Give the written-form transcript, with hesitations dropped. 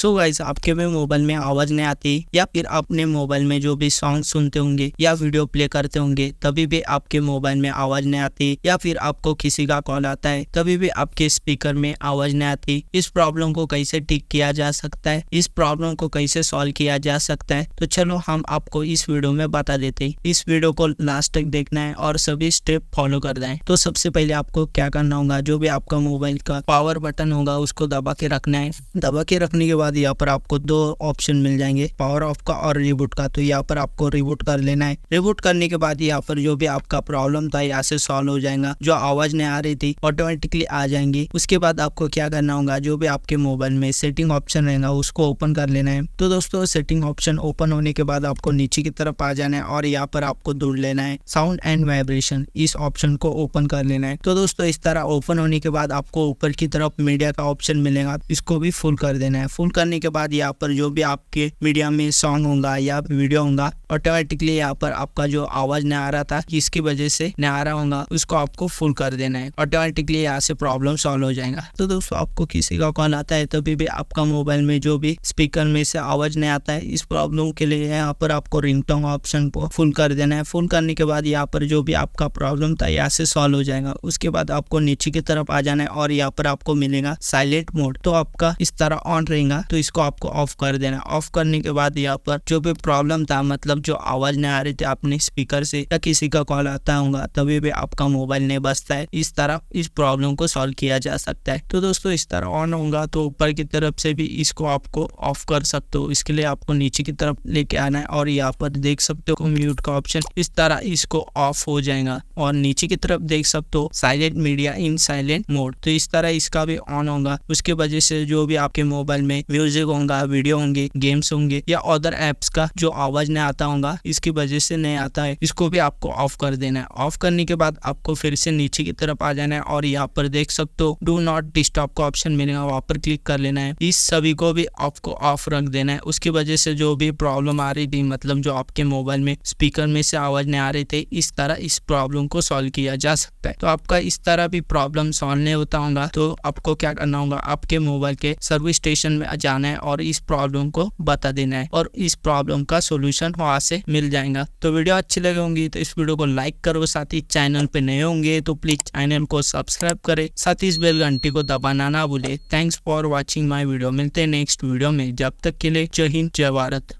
So guys, आपके में mobile में आवाज नहीं आती या फिर अपने मोबाइल में जो भी सॉन्ग सुनते होंगे या वीडियो प्ले करते होंगे तभी भी आपके मोबाइल में आवाज नहीं आती, या फिर आपको किसी का कॉल आता है तभी भी आपके स्पीकर में आवाज नहीं आती। इस प्रॉब्लम को कैसे ठीक किया जा सकता है, इस प्रॉब्लम को कैसे सॉल्व किया जा सकता है, तो चलो हम आपको इस वीडियो में बता देते हैं। इस वीडियो को लास्ट तक देखना है और सभी स्टेप फॉलो करना है। तो सबसे पहले आपको क्या करना होगा, जो भी आपका मोबाइल का पावर बटन होगा उसको दबा के रखना है। दबा के रखने के बाद यहाँ पर आपको दो ऑप्शन मिल जाएंगे, पावर ऑफ का और रिबूट का। तो यहाँ पर आपको रिबूट कर लेना है। रिबूट करने के बाद यहाँ पर जो भी आपका प्रॉब्लम था यहाँ से सॉल्व हो जाएगा। जो आवाज नहीं आ रही थी ऑटोमेटिकली आ जाएंगी। उसके बाद आपको क्या करना होगा, जो भी आपके मोबाइल में सेटिंग ऑप्शन रहेगा उसको ओपन कर लेना है। तो दोस्तों, सेटिंग ऑप्शन ओपन होने के बाद आपको नीचे की तरफ आ जाना है और यहाँ पर आपको ढूंढ लेना है साउंड एंड वाइब्रेशन, इस ऑप्शन को ओपन कर लेना है। तो दोस्तों, इस तरह ओपन होने के बाद आपको ऊपर की तरफ मीडिया का ऑप्शन मिलेगा, इसको भी फुल कर देना है। फुल करने के बाद यहाँ पर जो भी आपके मीडिया में सॉन्ग होगा या वीडियो होगा ऑटोमेटिकली यहाँ पर आपका जो आवाज नहीं आ रहा था किसकी वजह से नहीं आ रहा होगा उसको आपको फुल कर देना है। ऑटोमेटिकली यहाँ से प्रॉब्लम सॉल्व हो जाएगा। तो दोस्तों, आपको किसी का कॉल आता है तभी भी आपका मोबाइल में जो भी स्पीकर में से आवाज नहीं आता है, इस प्रॉब्लम के लिए यहाँ पर आपको रिंगटोन ऑप्शन को फुल कर देना है। फुल करने के बाद यहाँ पर जो भी आपका प्रॉब्लम था यहाँ से सॉल्व हो जाएगा। उसके बाद आपको नीचे की तरफ आ जाना है और यहाँ पर आपको मिलेगा साइलेंट मोड। तो आपका इस तरह ऑन रहेगा, तो इसको आपको ऑफ कर देना। ऑफ करने के बाद यहाँ पर जो भी प्रॉब्लम था, मतलब जो आवाज नहीं आ रही थी अपने स्पीकर से या किसी का कॉल आता होगा तभी भी आपका मोबाइल नहीं बजता है, इस तरह इस प्रॉब्लम को सॉल्व किया जा सकता है। तो दोस्तों, इस तरह ऑन होगा तो ऊपर की तरफ से भी इसको आपको ऑफ कर सकते हो। इसके लिए आपको नीचे की तरफ लेके आना है और यहाँ पर देख सकते हो म्यूट का ऑप्शन, इस तरह इसको ऑफ हो जाएगा। और नीचे की तरफ देख सकते हो साइलेंट मीडिया इन साइलेंट मोड, तो इस तरह इसका भी ऑन होगा। उसके वजह से जो भी आपके मोबाइल में म्यूजिक होगा, वीडियो होंगे, गेम्स होंगे या अदर एप्स का जो आवाज नहीं आता होगा इसकी वजह से नहीं आता है, इसको भी आपको ऑफ कर देना है। ऑफ करने के बाद आपको फिर से नीचे की तरफ आ जाना है और यहाँ पर देख सकते हो डू नॉट डिस्टर्ब का ऑप्शन मिलेगा, वहां पर क्लिक कर लेना है। इस सभी को भी आपको ऑफ रख देना है। उसकी वजह से जो भी प्रॉब्लम आ रही थी, मतलब जो आपके मोबाइल में स्पीकर में से आवाज नहीं आ रही थी, इस तरह इस प्रॉब्लम को सॉल्व किया जा सकता है। तो आपका इस तरह भी प्रॉब्लम सॉल्व नहीं होता होगा तो आपको क्या करना होगा, आपके मोबाइल के सर्विस स्टेशन में जाना है और इस प्रॉब्लम को बता देना है और इस प्रॉब्लम का सोल्यूशन वहां से मिल जाएगा। तो वीडियो अच्छी लगी होंगी तो इस वीडियो को लाइक करो, साथ ही चैनल पे नए होंगे तो प्लीज चैनल को सब्सक्राइब करें, साथ ही इस बेल घंटी को दबाना ना भूले। Thanks for watching my video. मिलते हैं नेक्स्ट वीडियो में, जब तक के लिए जय हिंद जय भारत।